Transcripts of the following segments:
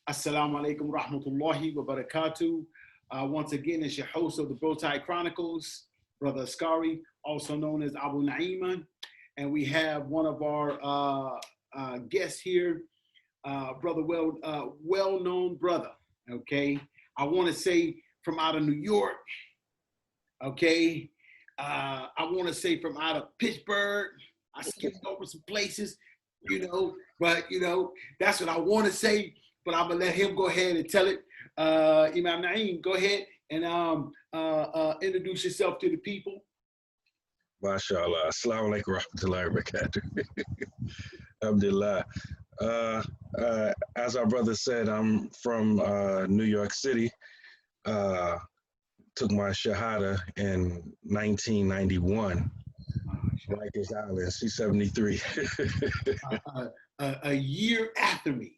Assalamu alaikum rahmatullahi wa barakatuh. Once again, it's your host of the Bowtie Chronicles, Brother Askari, also known as Abu Naima. And we have one of our guests here, brother, well-known brother, okay? I want to say from out of New York, okay? I want to say from out of Pittsburgh. I skipped over some places, but that's what I want to say. But I'm gonna let him go ahead and tell it. Imam Naeem, go ahead and introduce yourself to the people. MashaAllah. Assalamu alaikum warahmatullahi wabarakatuh. Alhamdulillah. As our brother said, I'm from New York City. Took my Shahada in 1991. Rikers Island, C-73. A year after me.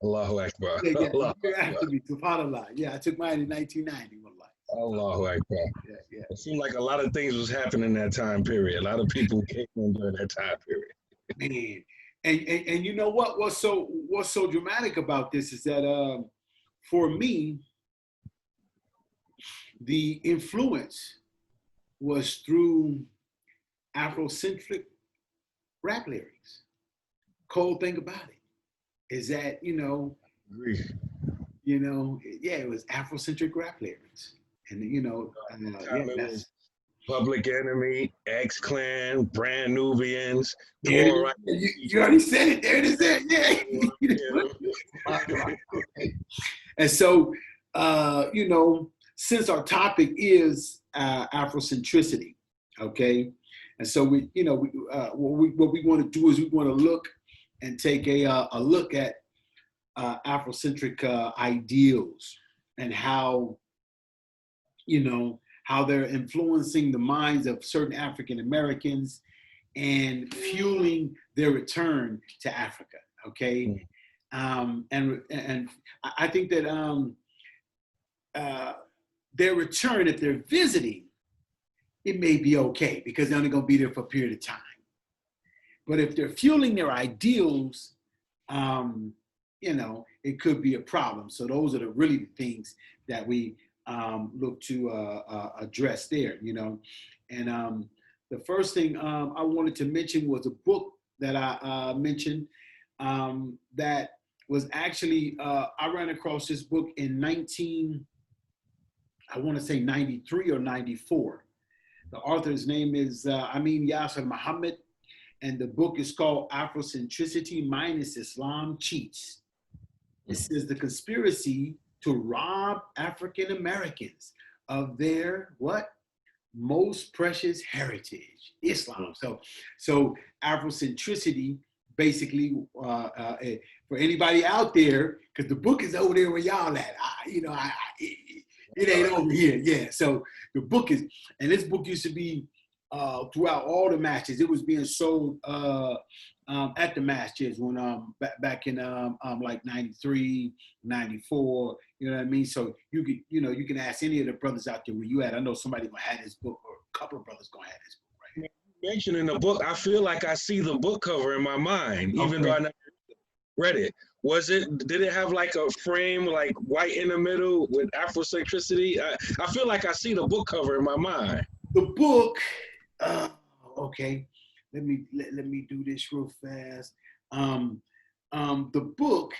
Allahu Akbar. Yeah, Allahu a year Akbar. after me, subhanAllah. Yeah, I took mine in 1990. Allahu Akbar. Yeah. It seemed like a lot of things was happening in that time period. A lot of people came in during that time period. Man, and you know what? What's so dramatic about this is that for me, the influence was through Afrocentric rap lyrics. Cold thing about it is that Agree. it was Afrocentric rap lyrics, and It was Public Enemy, X-Clan, Brand Nubians. You already said it. There it is. Yeah. And so, since our topic is Afrocentricity, okay, and so what we want to do is we want to look and take a look at Afrocentric ideals and how they're influencing the minds of certain African Americans and fueling their return to Africa. Okay, and I think that their return, if they're visiting, it may be okay because they're only going to be there for a period of time. But if they're fueling their ideals, it could be a problem. So those are really the things that we look to address there, And the first thing I wanted to mention was a book that I mentioned that was actually, I ran across this book in 93 or 94. The author's name is Amin Yasser Muhammad. And the book is called Afrocentricity Minus Islam Cheats. It says the conspiracy to rob African Americans of their most precious heritage, Islam. So Afrocentricity, basically, for anybody out there, because the book is over there where y'all at. It ain't over here. Yeah. So the book is, and this book used to be throughout all the matches. It was being sold at the matches when back in like 93, 94, you know what I mean? So you can ask any of the brothers out there where you at. I know somebody gonna have this book, or a couple of brothers gonna have this book, right? Mentioning the book, I feel like I see the book cover in my mind, even though I never read it. Did it have like a frame, like white in the middle with Afrocentricity? I feel like I see the book cover in my mind. The book, okay, let me do this real fast. The book,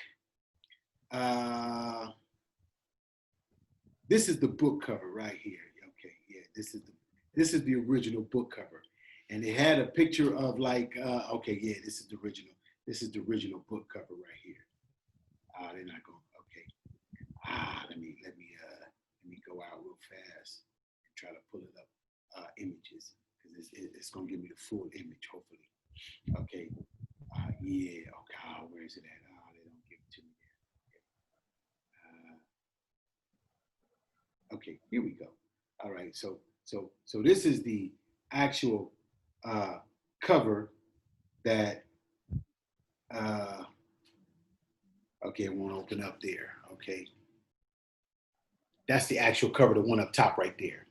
this is the book cover right here. Okay, yeah, this is the original book cover, and it had a picture of like, okay, yeah, this is the original. This is the original book cover right here. They're not going. Okay. Let me go out real fast and try to pull it up. Images, because it's gonna give me the full image, hopefully. Okay. Yeah. Okay. Where is it at? They don't give it to me there. Okay. Here we go. All right. So this is the actual cover that. Okay, it won't open up there. Okay. That's the actual cover, the one up top right there.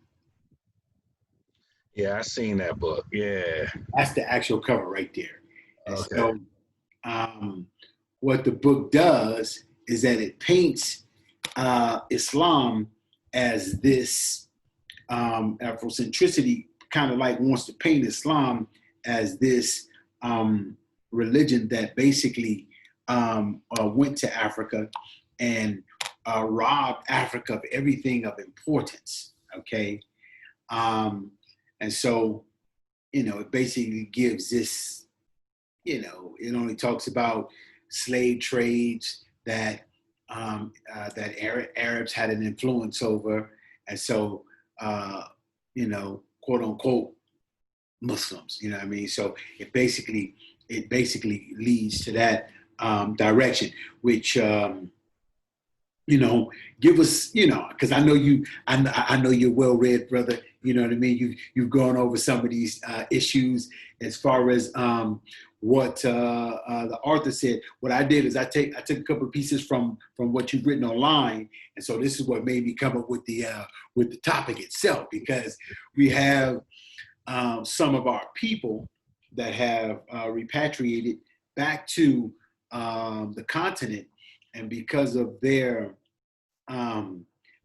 Yeah, I seen that book. Yeah. That's the actual cover right there. And Okay. so what the book does is that it paints Islam as this Afrocentricity kind of like wants to paint Islam as this religion that basically went to Africa and robbed Africa of everything of importance. Okay. And so, it basically gives this, it only talks about slave trades that Arabs had an influence over. And so, quote unquote, Muslims, you know what I mean? So it basically leads to that direction, which, give us, because I know you're well-read, brother. You know what I mean? You've gone over some of these issues as far as what the author said. What I did is I took a couple of pieces from what you've written online, and so this is what made me come up with the topic itself, because we have some of our people that have repatriated back to the continent, and because of their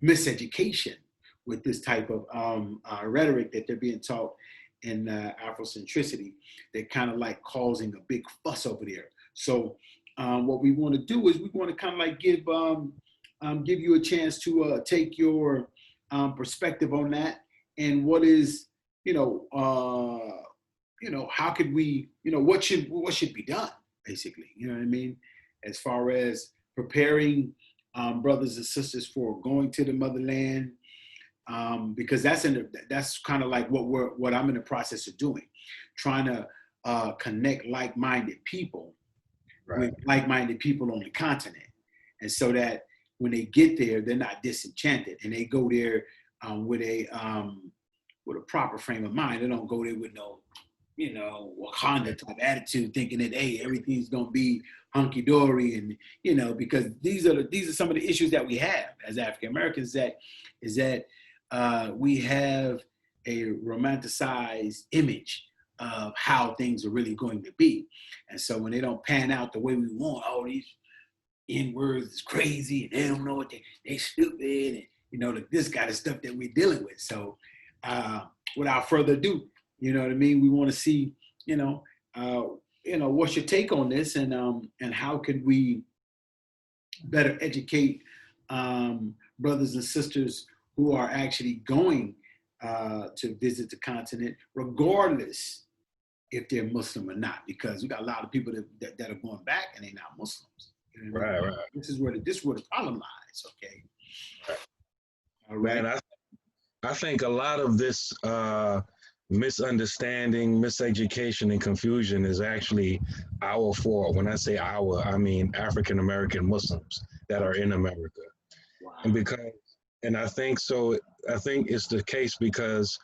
miseducation with this type of rhetoric that they're being taught in Afrocentricity, they're kind of like causing a big fuss over there. So what we want to do is we want to kind of like give you a chance to take your perspective on that, and what is, how could we, what should be done, basically, you know what I mean, as far as preparing brothers and sisters for going to the motherland, because that's kind of like what I'm in the process of doing, trying to connect like-minded people with like-minded people on the continent, and so that when they get there, they're not disenchanted, and they go there with a proper frame of mind. They don't go there with no, Wakanda type attitude, thinking that, hey, everything's gonna be hunky dory, and because these are some of the issues that we have as African Americans. Is that we have a romanticized image of how things are really going to be, and so when they don't pan out the way we want, all these N-words is crazy, and they don't know what they stupid, and this kind of stuff that we're dealing with. So without further ado, you know what I mean, we want to see, what's your take on this, and how could we better educate brothers and sisters who are actually going to visit the continent, regardless if they're Muslim or not, because we got a lot of people that are going back and they're not Muslims. You know what I mean? Right. This is where the problem lies. Okay. Right. All right. Man, I think a lot of this misunderstanding, miseducation, and confusion is actually our fault. When I say our, I mean African American Muslims that are in America. Wow. And I think it's the case because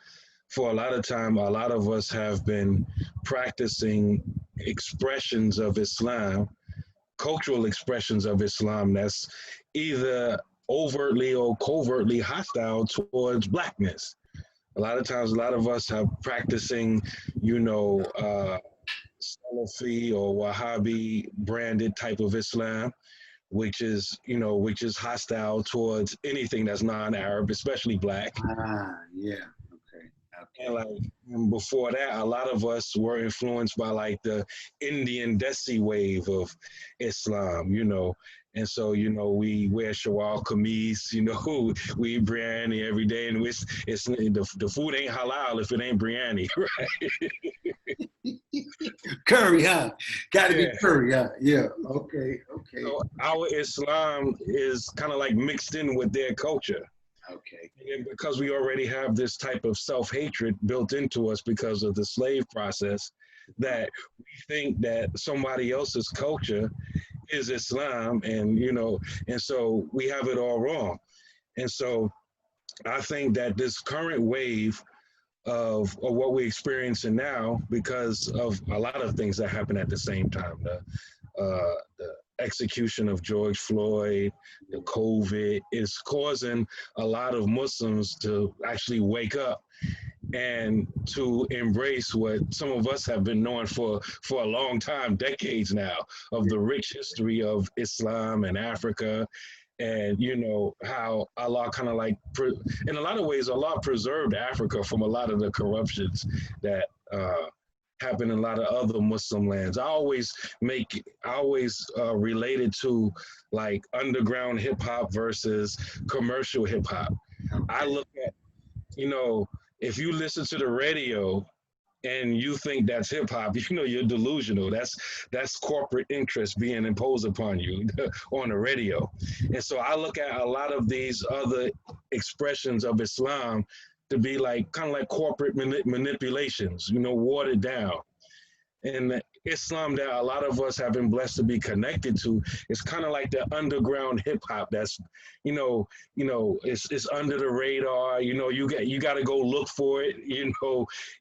for a lot of time, a lot of us have been practicing expressions of Islam, cultural expressions of Islam that's either overtly or covertly hostile towards Blackness. A lot of times, a lot of us are practicing, Salafi or Wahhabi branded type of Islam, which is hostile towards anything that's non-Arab, especially Black. Yeah. Okay. And before that, a lot of us were influenced by like the Indian Desi wave of Islam, And so, we wear shawal kameez, we eat biryani every day, and it's the food ain't halal if it ain't biryani, right? Curry, huh? Gotta be curry, huh? Yeah. Okay. So our Islam is kind of like mixed in with their culture. Okay. And because we already have this type of self-hatred built into us because of the slave process, that we think that somebody else's culture is Islam, and and so we have it all wrong. And so I think that this current wave of what we're experiencing now, because of a lot of things that happen at the same time, the execution of George Floyd, the COVID, is causing a lot of Muslims to actually wake up and to embrace what some of us have been knowing for a long time, decades now, of the rich history of Islam and Africa, and how Allah kind of like, in a lot of ways, Allah preserved Africa from a lot of the corruptions that happen in a lot of other Muslim lands. I always relate it to like underground hip hop versus commercial hip hop. I look at, if you listen to the radio and you think that's hip hop, you're delusional. That's corporate interest being imposed upon you on the radio. And so I look at a lot of these other expressions of Islam to be like kind of like corporate manipulations, watered down. And Islam that a lot of us have been blessed to be connected to is kind of like the underground hip hop that's, it's under the radar. You got to go look for it.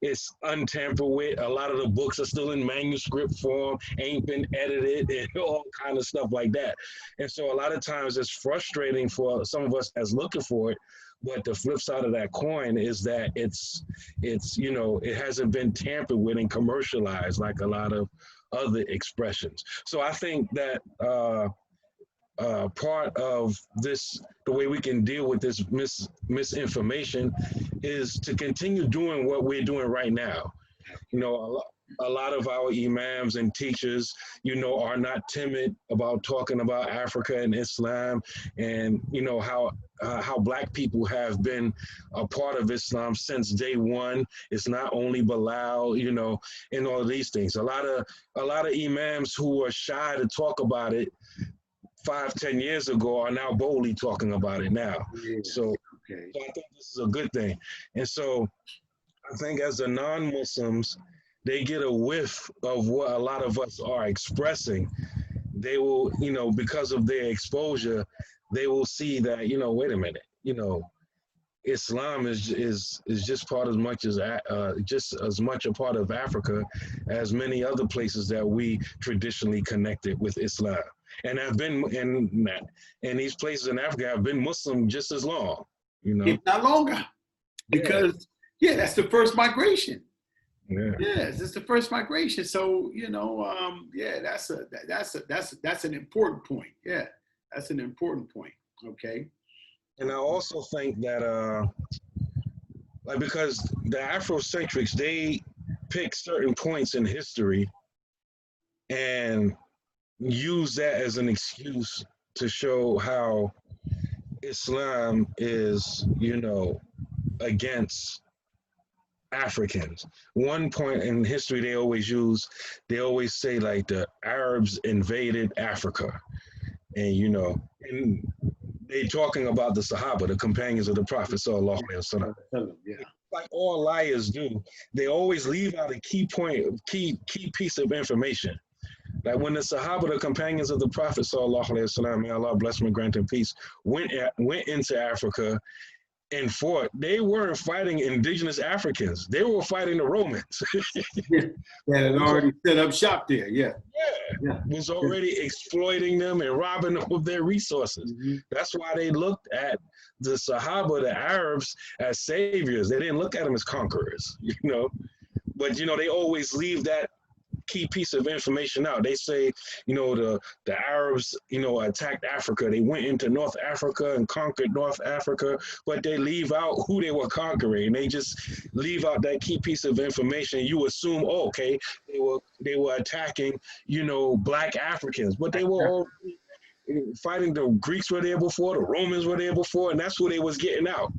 It's untampered with. A lot of the books are still in manuscript form, ain't been edited, and all kind of stuff like that. And so a lot of times it's frustrating for some of us as looking for it. But the flip side of that coin is that it's it hasn't been tampered with and commercialized like a lot of other expressions. So I think that part of this, the way we can deal with this misinformation, is to continue doing what we're doing right now. A lot of our imams and teachers, are not timid about talking about Africa and Islam, and how Black people have been a part of Islam since day one. It's not only Bilal, and all of these things. A lot of imams who were shy to talk about it 5-10 years ago are now boldly talking about it now. Yeah. So I think this is a good thing. And so I think as the non-Muslims, they get a whiff of what a lot of us are expressing. They will, because of their exposure, they will see that, wait a minute, Islam is just as much a part of Africa as many other places that we traditionally connected with Islam, and have been, and these places in Africa have been Muslim just as long, if not longer, because that's the first migration. Yeah. Yes, it's the first migration. So that's an important point. Yeah, that's an important point. Okay. And I also think that because the Afrocentrics, they pick certain points in history and use that as an excuse to show how Islam is, against Africans. One point in history they always say like the Arabs invaded Africa, and and they talking about the Sahaba, the companions of the Prophet sallallahu alaihi wasallam. Yeah. Like all liars do, they always leave out a key piece of information. Like when the Sahaba, the companions of the Prophet sallallahu alaihi wasallam, may Allah bless him and grant him peace, went into Africa and fought, they weren't fighting indigenous Africans. They were fighting the Romans. That had already set up shop there. Yeah. Was already exploiting them and robbing them of their resources. Mm-hmm. That's why they looked at the Sahaba, the Arabs, as saviors. They didn't look at them as conquerors, But, they always leave that key piece of information out. They say, the Arabs, attacked Africa. They went into North Africa and conquered North Africa, but they leave out who they were conquering. They just leave out that key piece of information. You assume, they were attacking, Black Africans, but they were all fighting. The Greeks were there before, the Romans were there before, and that's what they was getting out.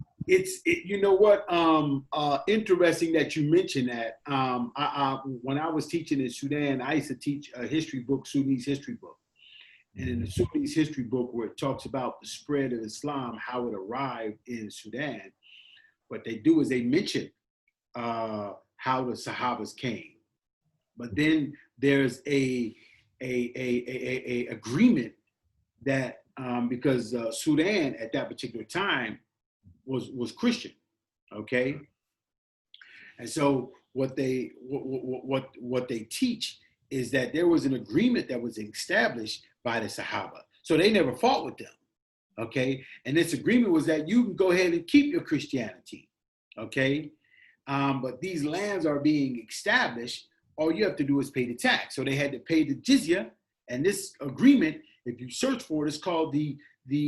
Interesting that you mentioned that. When I was teaching in Sudan, I used to teach a history book, Sudanese history book. And in the Sudanese history book, where it talks about the spread of Islam, how it arrived in Sudan, what they do is they mention how the Sahabas came. But then there's a agreement that because Sudan at that particular time was Christian, okay? And so what they teach is that there was an agreement that was established by the Sahaba. So they never fought with them, okay? And this agreement was that you can go ahead and keep your Christianity, okay? but these lands are being established. All you have to do is pay the tax. So they had to pay the jizya, and this agreement, if you search for it, is called the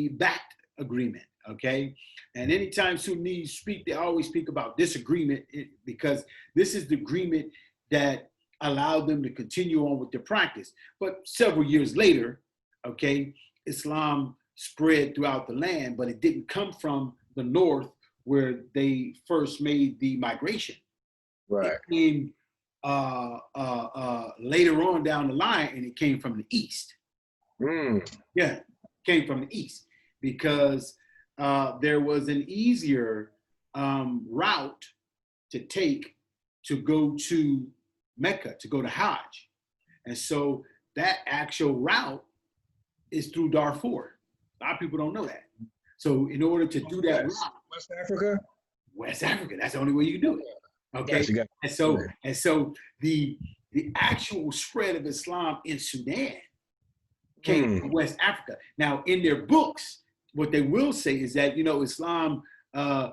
BACT agreement. Okay, and anytime Sunnis speak, they always speak about this agreement because this is the agreement that allowed them to continue on with their practice. But several years later, okay, Islam spread throughout the land, but it didn't come from the north where they first made the migration. Right. It came later on down the line, and it came from the east. Yeah, came from the east because there was an easier route to take to go to Mecca, to go to Hajj. And so that actual route is through Darfur. A lot of people don't know that. So in order to do that route, West Africa? West Africa, that's the only way you can do it. Okay. Gotcha. And so the actual spread of Islam in Sudan came from West Africa. Now, in their books, what they will say is that, you know, Islam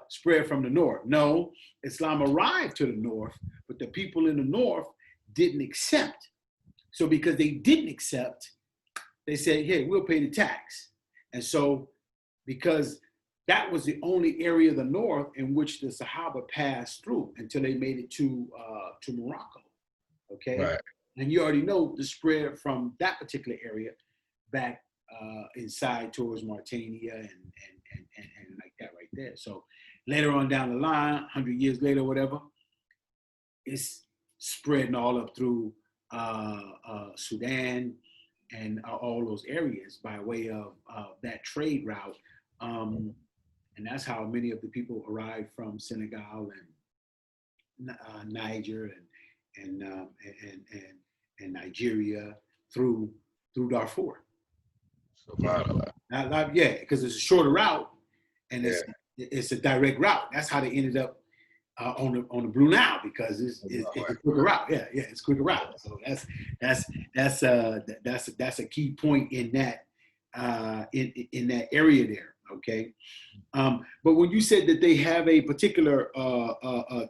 spread from the north. No, Islam arrived to the north, but the people in the north didn't accept. So because they didn't accept, they said, hey, we'll pay the tax. And so because that was the only area of the north in which the Sahaba passed through until they made it to Morocco. Okay. Right. And you already know the spread from that particular area back inside towards Mauritania and like that right there. So later on down the line, 100 years later, whatever, it's spreading all up through Sudan and all those areas by way of that trade route. And that's how many of the people arrived from Senegal and Niger and Nigeria through Darfur. Yeah, because it's a shorter route and it's a direct route. That's how they ended up on the Blue Nile, because it's a quicker route. Yeah, it's a quicker route. So that's a key point in that in that area there. Okay, but when you said that they have a particular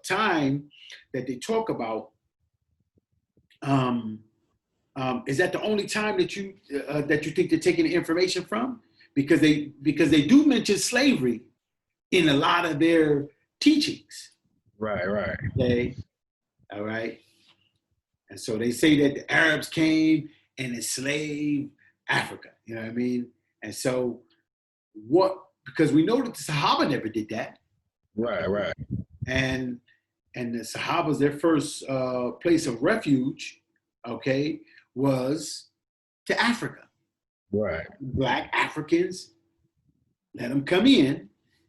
time that they talk about, is that the only time that you think they're taking the information from? Because they do mention slavery in a lot of their teachings. Right. Okay, all right. And so they say that the Arabs came and enslaved Africa. You know what I mean? And so because we know that the Sahaba never did that. Right. And the Sahabas, their first place of refuge, okay, was to Africa. Right. Black Africans, let them come in,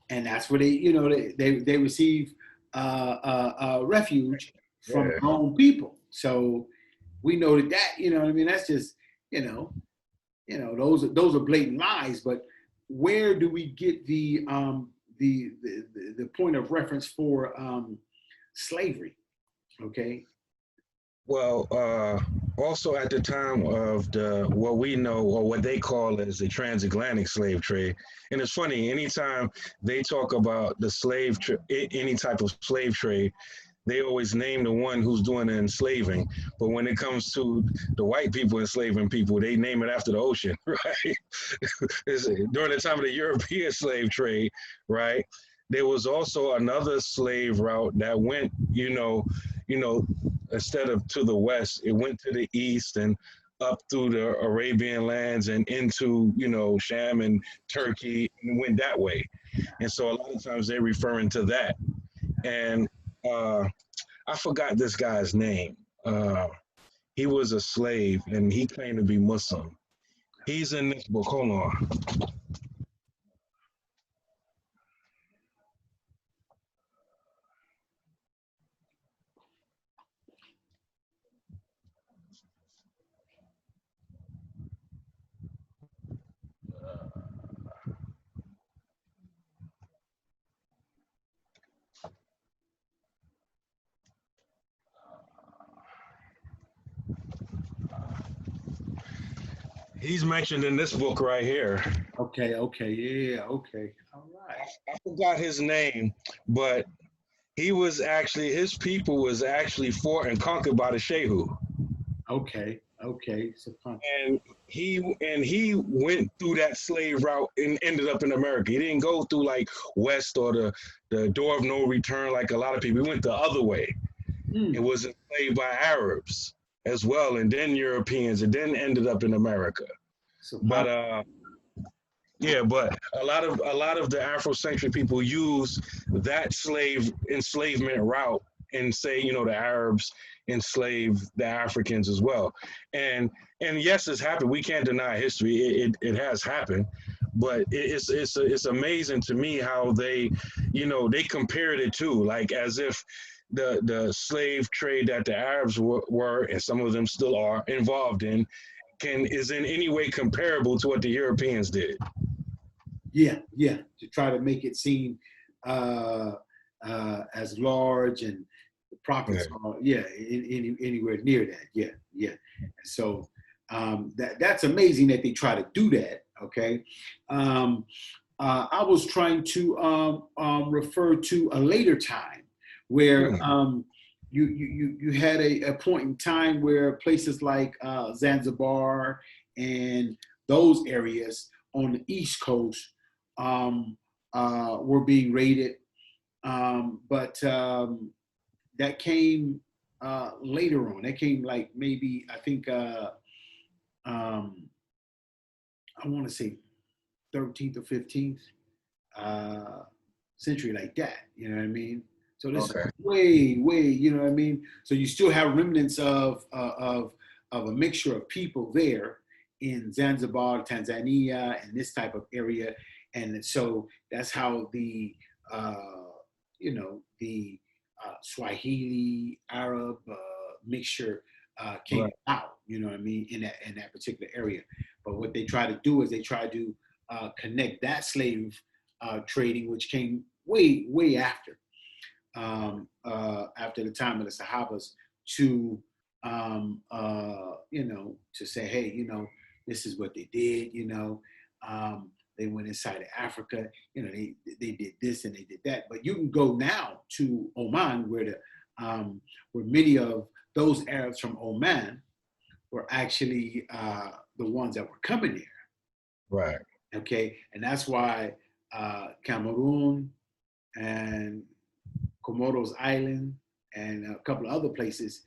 and that's where they receive refuge from their own people. So we know that you know what I mean. That's just those are blatant lies. But where do we get the point of reference for slavery? Okay. Well, also at the time of what we know, or what they call as the transatlantic slave trade, and it's funny, anytime they talk about the slave any type of slave trade, they always name the one who's doing the enslaving. But when it comes to the white people enslaving people, they name it after the ocean, right? During the time of the European slave trade, right? There was also another slave route that went, instead of to the west, it went to the east and up through the Arabian lands and into, Sham and Turkey, and went that way. And so a lot of times they're referring to that. And I forgot this guy's name. He was a slave and he claimed to be Muslim. He's in this book. Hold on. He's mentioned in this book right here. Okay, yeah, okay, all right. I forgot his name, but He was actually, his people was actually fought and conquered by the Shehu. Okay. Okay. So fun. And he went through that slave route and ended up in America. He didn't go through like West or the door of no return like a lot of people. He went the other way. It was enslaved by Arabs as well, and then Europeans, and then ended up in America. So But yeah, but a lot of the Afrocentric people use that slave enslavement route and say, you know, the Arabs enslaved the Africans as well. And yes, it's happened. We can't deny history. It has happened, but it's amazing to me how they, you know, they compared it to, like, as if the slave trade that the Arabs were, and some of them still are involved in, is in any way comparable to what the Europeans did. yeah, to try to make it seem as large, and the profits are anywhere near that. Yeah. So that's amazing that they try to do that. Okay. I was trying to refer to a later time where you had a point in time where places like Zanzibar and those areas on the East Coast were being raided, but that came later on. That came like maybe I think I want to say 13th or 15th century, like that. You know what I mean? So this is way, you know what I mean? So you still have remnants of a mixture of people there in Zanzibar, Tanzania, and this type of area. And so that's how the Swahili Arab mixture came out. You know what I mean, in that particular area. But what they try to do is they try to connect that slave trading, which came way after the time of the Sahabas, to to say, hey, this is what they did. They went inside of Africa. They did this and they did that. But you can go now to Oman, where many of those Arabs from Oman were actually the ones that were coming there. Right. Okay, and that's why Cameroon and Comoros Island and a couple of other places,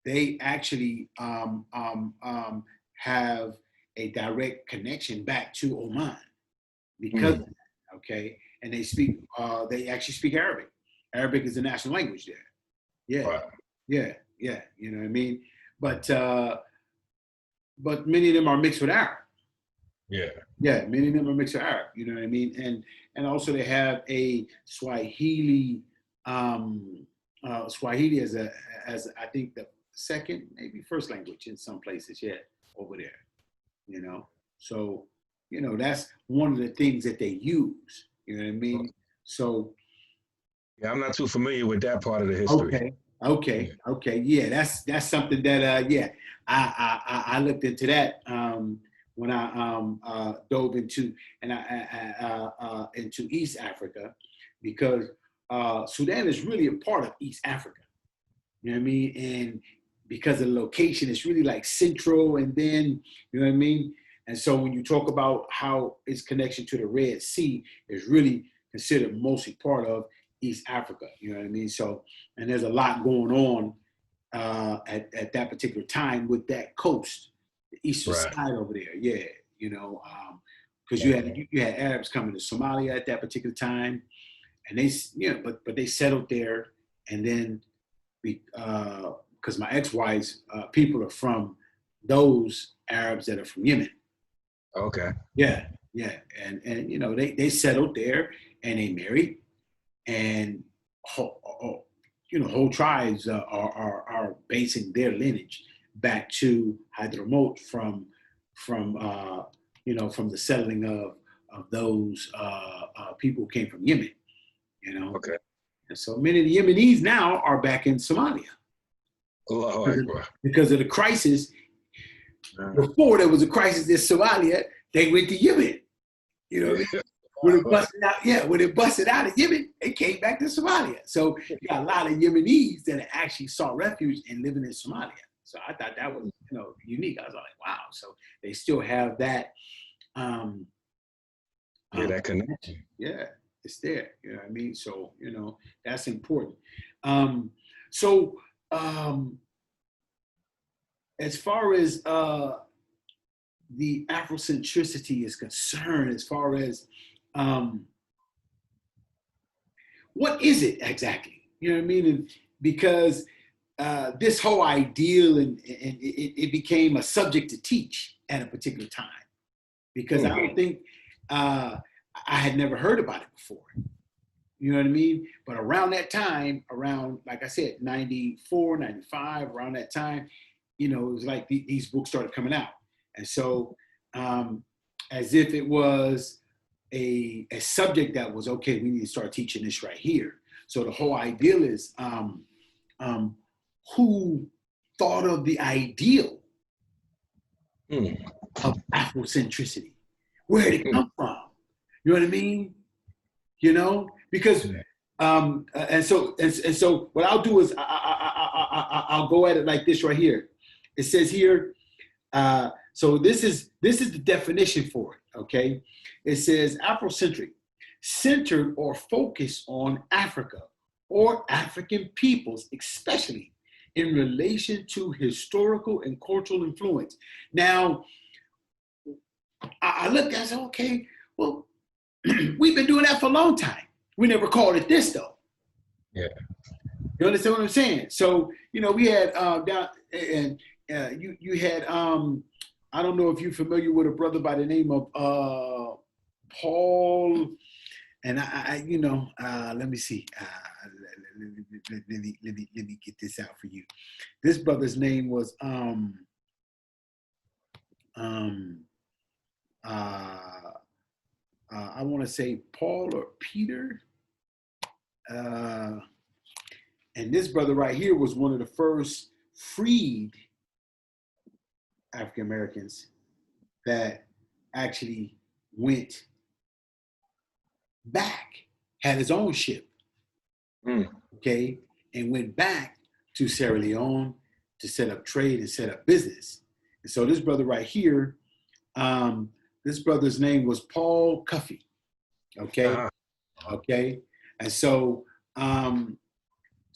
they actually have a direct connection back to Oman because of that, okay? And they actually speak Arabic. Arabic is the national language there. Yeah, wow. yeah, you know what I mean? But many of them are mixed with Arab. Yeah, many of them are mixed with Arab, you know what I mean? And also they have a Swahili, Swahili as I think the second, maybe first language in some places, over there. So that's one of the things that they use, you know what I mean? So yeah, I'm not too familiar with that part of the history. Okay, yeah, that's something that I looked into that when I dove into into East Africa, because Sudan is really a part of East Africa, you know what I mean? And because of the location, it's really like central, and then, you know what I mean? And so when you talk about how its connection to the Red Sea is really considered mostly part of East Africa, you know what I mean? So, and there's a lot going on at that particular time with that coast, the eastern side over there, because you had Arabs coming to Somalia at that particular time, and they, but they settled there, and then because my ex-wife's people are from those Arabs that are from Yemen. Okay. Yeah, and they settled there and they married, and whole tribes are basing their lineage back to Hadramaut from the settling of those people who came from Yemen. Okay. And so many of the Yemenis now are back in Somalia. Because of the crisis. Before there was a crisis in Somalia, they went to Yemen. You know what I mean? when it busted out, when it busted out of Yemen, it came back to Somalia. So you got a lot of Yemenis that actually sought refuge and living in Somalia. So I thought that was, unique. I was like, wow. So they still have that. That connection. Yeah, it's there. You know what I mean? So, that's important. So as far as the Afrocentricity is concerned, as far as what is it exactly? You know what I mean? And because this whole ideal and it became a subject to teach at a particular time, because I don't think I had never heard about it before. You know what I mean? But around that time, like I said, 94, 95, around that time, it was like these books started coming out. And so as if it was a subject that was, okay, we need to start teaching this right here. So the whole ideal is who thought of the ideal of Afrocentricity? Where did it come from? You know what I mean? Because and so what I'll do is I'll go at it like this right here. It says here, so this is the definition for it, okay? It says Afrocentric, centered or focused on Africa or African peoples, especially in relation to historical and cultural influence. Now, I looked at it and said, okay, well, we've been doing that for a long time. We never called it this, though. Yeah. You understand what I'm saying? So, we had down, and you had, I don't know if you're familiar with a brother by the name of Paul, and let me see. Let me get this out for you. This brother's name was I want to say Paul or Peter. And this brother right here was one of the first freed African Americans that actually went back, had his own ship, okay, and went back to Sierra Leone to set up trade and set up business. And so this brother right here, this brother's name was Paul Cuffey, okay, okay, and so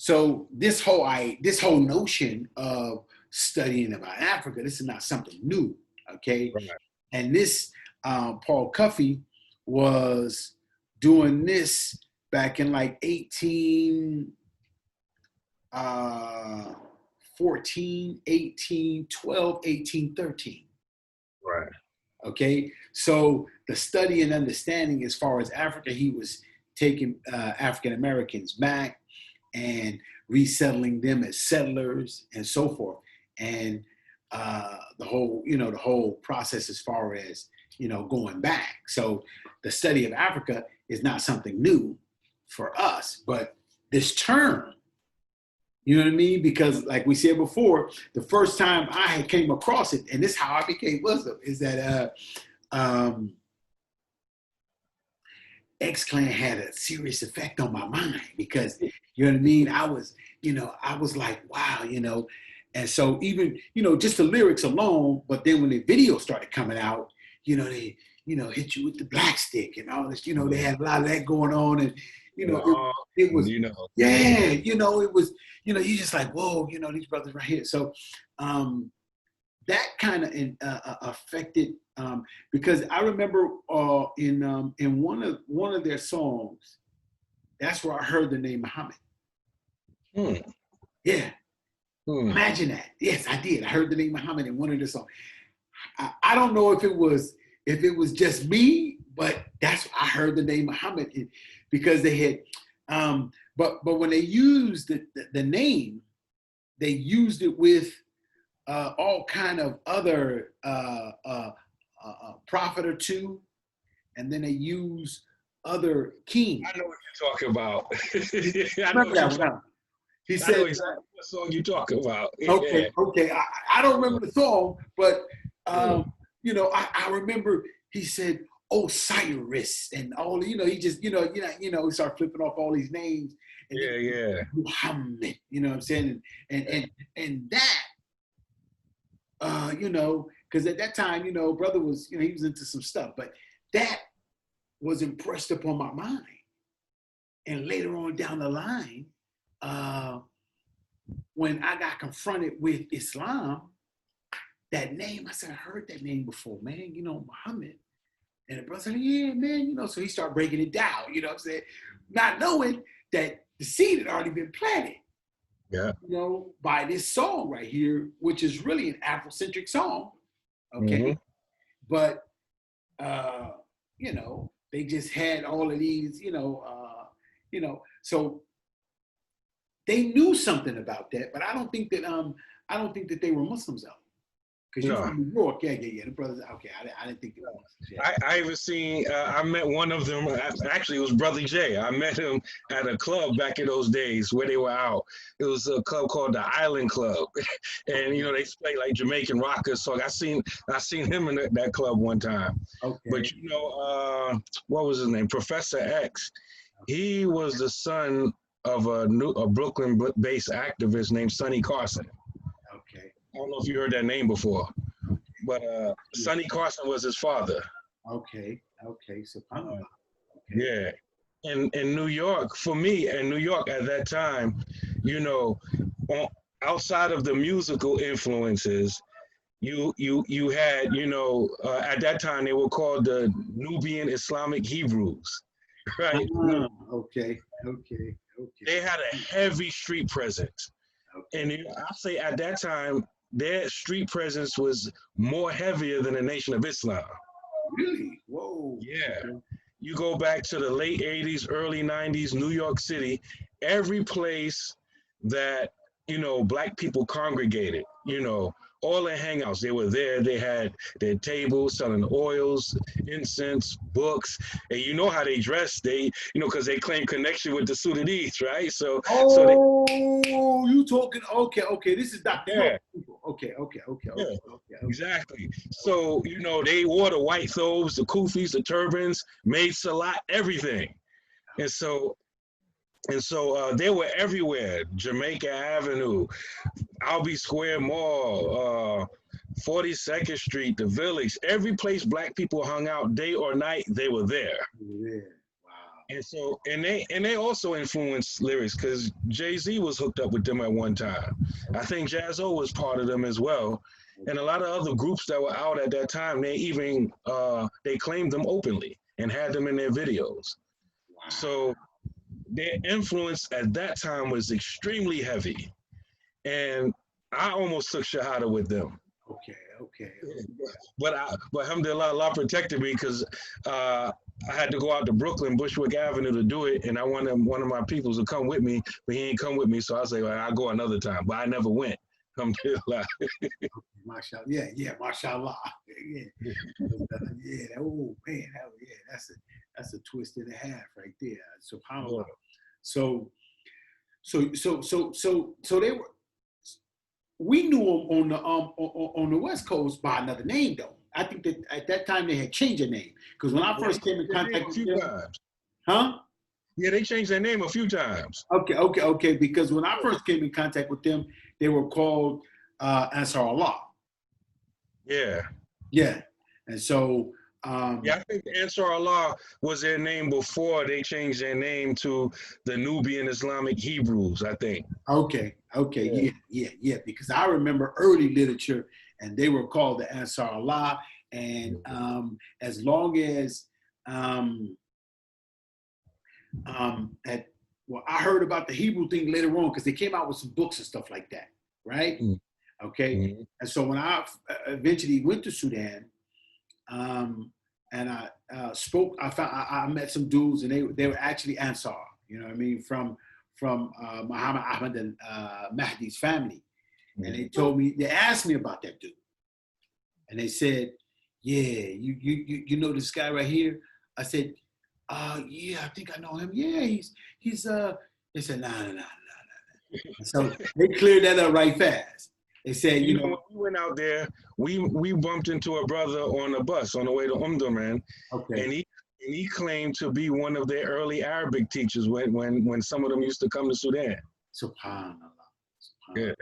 so this whole notion of studying about Africa, this is not something new, okay, right. And this Paul Cuffey was doing this back in like 1814, 1812, 1813. Right. Okay, so the study and understanding as far as Africa, he was taking African Americans back and resettling them as settlers and so forth, and the whole process as far as going back. So the study of Africa is not something new for us, but this term, you know what I mean? Because like we said before, the first time I had came across it, and this is how I became Muslim, is that X-Clan had a serious effect on my mind, because, you know what I mean? I was like, wow, and so even, just the lyrics alone, but then when the video started coming out, they, hit you with the black stick and all this, they had a lot of that going on, and, it was, it was, you just like, whoa, these brothers right here. So that kind of affected, because I remember in one of their songs, that's where I heard the name Muhammad. Yeah. Imagine that. Yes, I did. I heard the name Muhammad in one of their songs. I don't know if it was just me, but I heard the name Muhammad because they had, but when they used the name, they used it with all kind of other prophet or two, and then they use other kings. I know what you're talking about. He said, I know exactly what song you're talking about. Okay. I don't remember the song, but I remember he said, Osiris and all, he just, he started flipping off all these names. And yeah. Muhammad, you know what I'm saying? And that, because at that time, brother was, he was into some stuff, but that was impressed upon my mind. And later on down the line, when I got confronted with Islam, that name, I said, I heard that name before, man, Muhammad. And the brother said, yeah, man, so he started breaking it down, what I'm saying? Not knowing that the seed had already been planted, yeah, by this song right here, which is really an Afrocentric song, okay? Mm-hmm. But, they just had all of these, so they knew something about that, but I don't think that they were Muslims though. Because you're from New York, yeah. The brothers, okay, I didn't think they were Muslims. Yeah. I even seen, I met one of them, actually it was Brother Jay. I met him at a club back in those days where they were out. It was a club called the Island Club. And, they play like Jamaican rockers. So I seen him in that club one time. Okay. But, what was his name? Professor X. He was the son of a Brooklyn-based activist named Sonny Carson. Okay. I don't know if you heard that name before, but Sonny Carson was his father. Okay. So yeah, in New York, for me, in New York at that time, outside of the musical influences, you had, at that time they were called the Nubian Islamic Hebrews, right? Okay. They had a heavy street presence. Okay. And I say at that time, their street presence was more heavier than the Nation of Islam. Really? Whoa. Yeah. You go back to the late 80s, early 90s, New York City, every place that, Black people congregated, all their hangouts, they were there. They had their tables selling oils, incense, books, and you know how they dress. They, because they claim connection with the Sudanese, right? So, you talking? Okay. This is Dr. Yeah. Okay. Exactly. So, they wore the white thobes, the kufis, the turbans, made salat, everything, and so they were everywhere. Jamaica Avenue, Albee Square Mall, 42nd Street, the Village, every place Black people hung out day or night, they were there. Yeah. Wow. And so, and they also influenced lyrics because Jay-Z was hooked up with them at one time. I think Jaz-O was part of them as well. And a lot of other groups that were out at that time, they even, they claimed them openly and had them in their videos. Wow. So their influence at that time was extremely heavy. And I almost took Shahada with them. Okay. But alhamdulillah, Allah protected me because I had to go out to Brooklyn, Bushwick Avenue to do it. And I wanted one of my peoples to come with me, but he ain't come with me. So I was like, I'll go another time. But I never went. Alhamdulillah. Mashallah. Yeah, mashallah. Yeah. Oh man, that's a twist and a half right there. SubhanAllah. So they were. We knew them on the West Coast by another name though. I think that at that time they had changed their name because when I first came in contact with them, Yeah, they changed their name a few times. Okay. Because when I first came in contact with them, they were called Ansar Allah. Yeah. And so I think Ansar Allah was their name before they changed their name to the Nubian Islamic Hebrews, I think. Okay. Yeah. Because I remember early literature and they were called the Ansar Allah. And as long as I heard about the Hebrew thing later on because they came out with some books and stuff like that, right? Okay. Mm-hmm. And so when I eventually went to Sudan, and I spoke, I met some dudes and they were actually Ansar, you know what I mean, from Muhammad Ahmad and Mahdi's family. And they asked me about that dude. And they said, yeah, you know this guy right here? I said, yeah, I think I know him. Yeah, he's they said, nah. So they cleared that up right fast. They said, you You know, know, when we went out there, we bumped into a brother on a bus on the way to Umdurman, okay, and he claimed to be one of their early Arabic teachers when some of them used to come to Sudan. subhanallah, Yeah. subhanallah.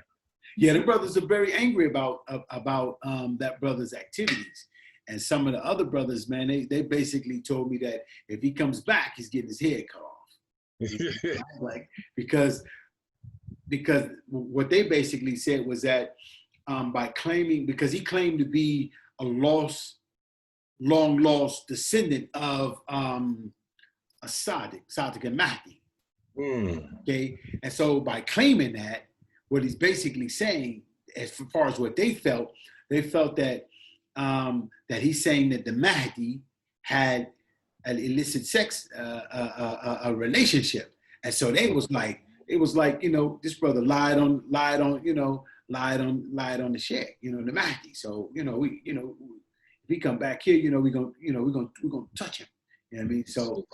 Yeah, the brothers are very angry about that brother's activities. And some of the other brothers, man, they basically told me that if he comes back, he's getting his head cut off. You know, like because what they basically said was that by claiming, because he claimed to be a long lost descendant of a Sadiq and Mahdi. Okay, and so by claiming that, what he's basically saying, as far as what they felt that that he's saying that the Mahdi had an illicit sex a relationship, and so they was like, it was like, you know, this brother lied on the shit, you know, the Mahdi. So if we come back here, we're gonna touch him. You know what I mean? So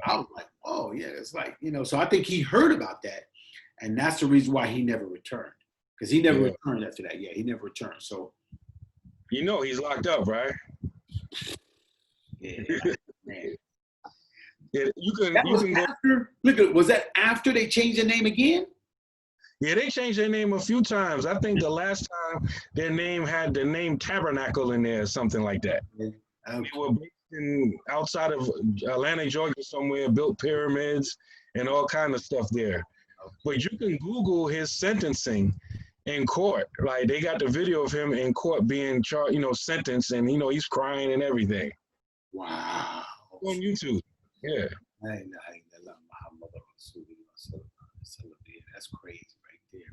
I was like, oh yeah, it's like, so I think he heard about that, and that's the reason why he never returned, because he never returned after that. Yeah, he never returned. So he's locked up, right? yeah, man. Yeah, you can go. After, was that after they changed the name again? Yeah, they changed their name a few times. I think the last time their name had the name Tabernacle in there, something like that. Okay. They were based outside of Atlanta, Georgia, somewhere, built pyramids and all kind of stuff there. But you can Google his sentencing in court. Like, they got the video of him in court being charged, sentenced, and he's crying and everything. Wow. On YouTube. Yeah. That's crazy right there.